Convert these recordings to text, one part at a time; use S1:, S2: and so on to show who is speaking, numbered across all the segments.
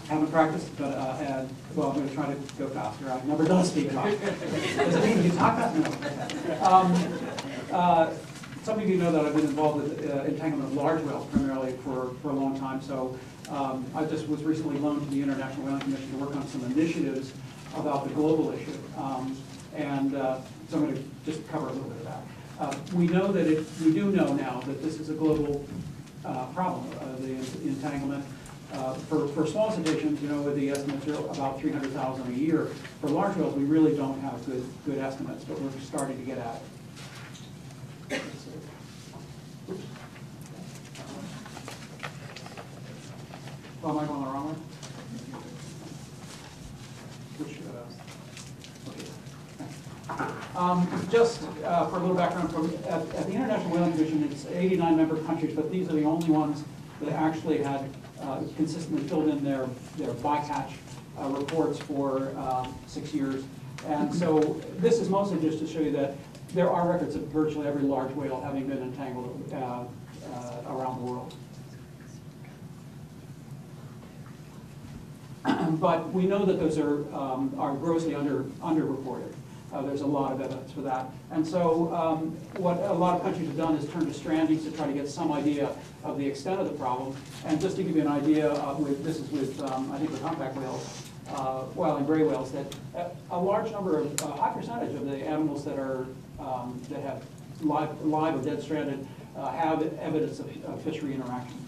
S1: Haven't practiced, but well, I'm going to try to go faster. I've never done a speed talk. Does it mean you talk fast? No. Some of you know that I've been involved with entanglement of large whales primarily for a long time. So I just was recently loaned to the International Whaling Commission to work on some initiatives about the global issue. So I'm going to just cover a little bit of that. We know that we do know now that this is a global problem, the entanglement. For small cetaceans, you know, with the estimates are about 300,000 a year. For large whales, we really don't have good estimates, but we're starting to get at it. Oops. Oh, am I going the wrong way? Which, okay. Just for a little background, at the International Whaling Commission, it's 89 member countries, but these are the only ones that actually had consistently filled in their bycatch reports for 6 years. And so this is mostly just to show you that there are records of virtually every large whale having been entangled around the world. But we know that those are grossly underreported. There's a lot of evidence for that. And so what a lot of countries have done is turn to strandings to try to get some idea of the extent of the problem. And just to give you an idea, this is with, I think, with humpback whales, and gray whales, that a large number of, a high percentage of the animals that are that have live or dead stranded have evidence of fishery interaction.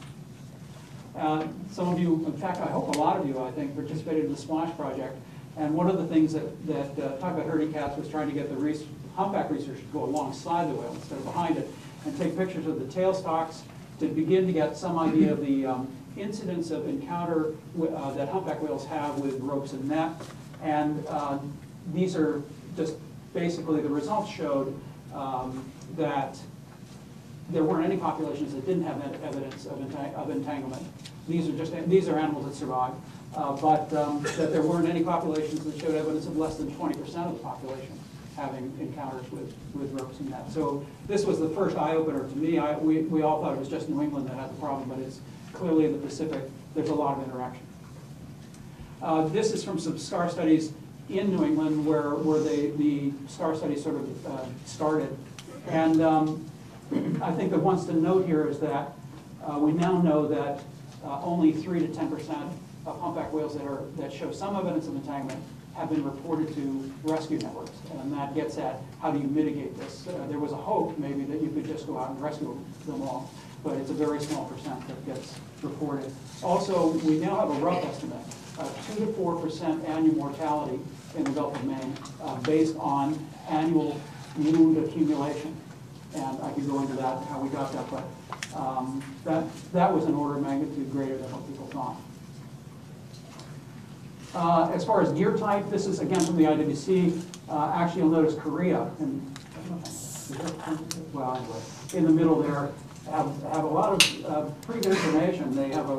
S1: Some of you, in fact, I hope a lot of you, I think, participated in the Splash project. And one of the things that talk about herding cats was trying to get the humpback research to go alongside the whale instead of behind it and take pictures of the tail stalks to begin to get some idea of the incidence of encounter that humpback whales have with ropes and net. And these are just basically the results showed that there weren't any populations that didn't have evidence of entanglement. These are animals that survive. But that there weren't any populations that showed evidence of less than 20% of the population having encounters with ropes and nets. So this was the first eye-opener to me. We all thought it was just New England that had the problem, but it's clearly in the Pacific. There's a lot of interaction. This is from some SCAR studies in New England where the SCAR study sort of started. And I think the ones to note here is that we now know that only 3 to 10% of humpback whales that show some evidence of entanglement have been reported to rescue networks, and that gets at how do you mitigate this. There was a hope maybe that you could just go out and rescue them all, but it's a very small percent that gets reported. Also, we now have a rough estimate of 2 to 4% annual mortality in the Gulf of Maine based on annual wound accumulation. And I can go into that, how we got that, but that was an order of magnitude greater than what people thought. As far as gear type, this is again from the IWC. Actually, you'll notice Korea, and well, anyway, in the middle there, have a lot of pretty good information. They have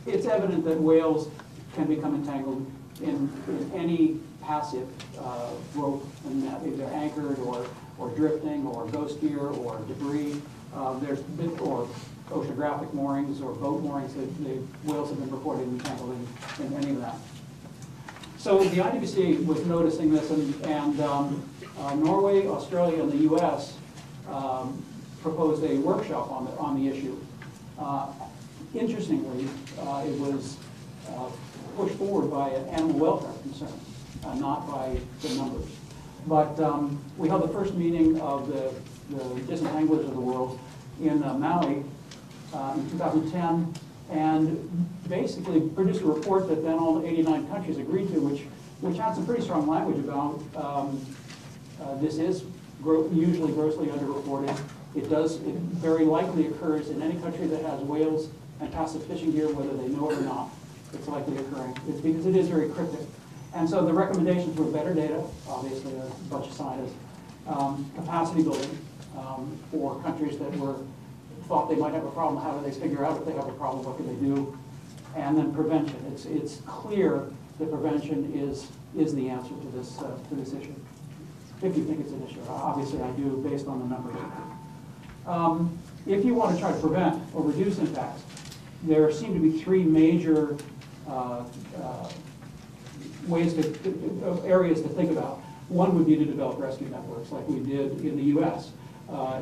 S1: it's evident that whales can become entangled in any passive rope and net, either anchored or drifting or ghost gear or debris. Or oceanographic moorings or boat moorings, the whales have been reported entangled in any of that. So the IWC was noticing this, and Norway, Australia, and the U.S. Proposed a workshop on the issue. Interestingly, it was pushed forward by an animal welfare concern, not by the numbers. But we held the first meeting of the disentanglers of the world in Maui in 2010, and basically produced a report that then all 89 countries agreed to, which had some pretty strong language about this is usually grossly underreported. It very likely occurs in any country that has whales and passive fishing gear, whether they know it or not. It's likely occurring. It's because it is very cryptic. And so the recommendations were better data, obviously a bunch of scientists, capacity building for countries that thought they might have a problem. How do they figure out if they have a problem? What can they do? And then prevention. It's clear that prevention is the answer to this issue. If you think it's an issue, obviously I do, based on the numbers. If you want to try to prevent or reduce impacts, there seem to be three major areas to think about. One would be to develop rescue networks like we did in the US,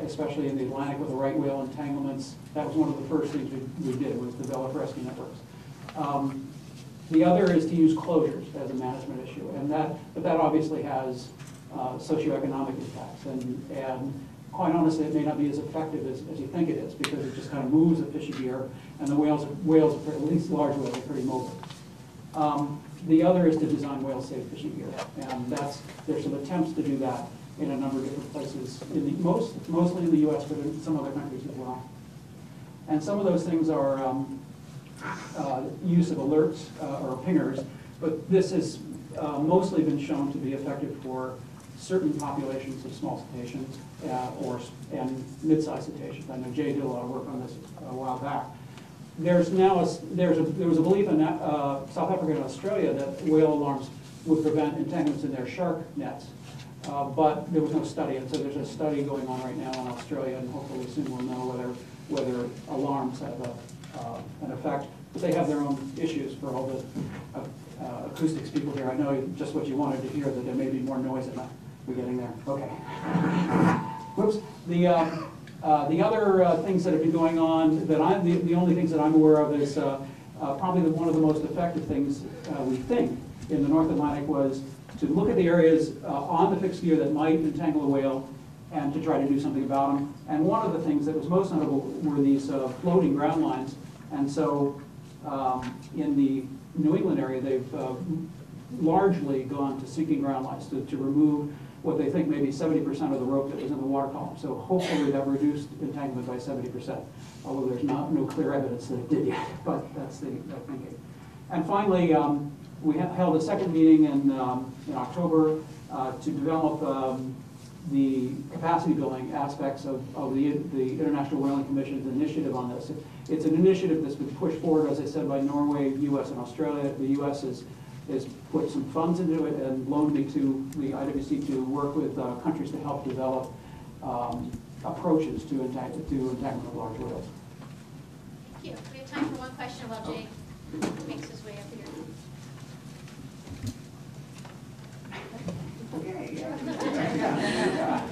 S1: especially in the Atlantic with the right whale entanglements. That was one of the first things we did, was develop rescue networks. The other is to use closures as a management issue, but that obviously has socioeconomic impacts, and quite honestly, it may not be as effective as you think it is, because it just kind of moves the fishing gear, and the whales, at least large whales, are pretty mobile. The other is to design whale-safe fishing gear, and there's some attempts to do that in a number of different places, mostly in the US, but in some other countries as well. And some of those things are use of alerts or pingers, but this has mostly been shown to be effective for certain populations of small cetaceans and mid-sized cetaceans. I know Jay did a lot of work on this a while back. There was a belief in South Africa and Australia that whale alarms would prevent entanglements in their shark nets, but there was no study, and so there's a study going on right now in Australia, and hopefully soon we'll know whether alarms have an effect. But they have their own issues for all the acoustics people here. I know just what you wanted to hear, that there may be more noise in that. We're getting there. Okay. Whoops. The other things that have been going on, the only things that I'm aware of is probably one of the most effective things we think in the North Atlantic was to look at the areas on the fixed gear that might entangle a whale and to try to do something about them. And one of the things that was most notable were these floating ground lines. And so in the New England area, they've largely gone to sinking ground lines to remove what they think may be 70% of the rope that was in the water column. So hopefully that reduced entanglement by 70%, although there's no clear evidence that it did yet, but that's the thinking. And finally, we held a second meeting in October to develop the capacity building aspects of the International Whaling Commission's initiative on this. It's an initiative that's been pushed forward, as I said, by Norway, US, and Australia. The US has put some funds into it and loaned me to the IWC to work with countries to help develop approaches to entanglement of large whales.
S2: Thank you. We have time for one question while Jay makes his way up here.
S1: Okay, yeah.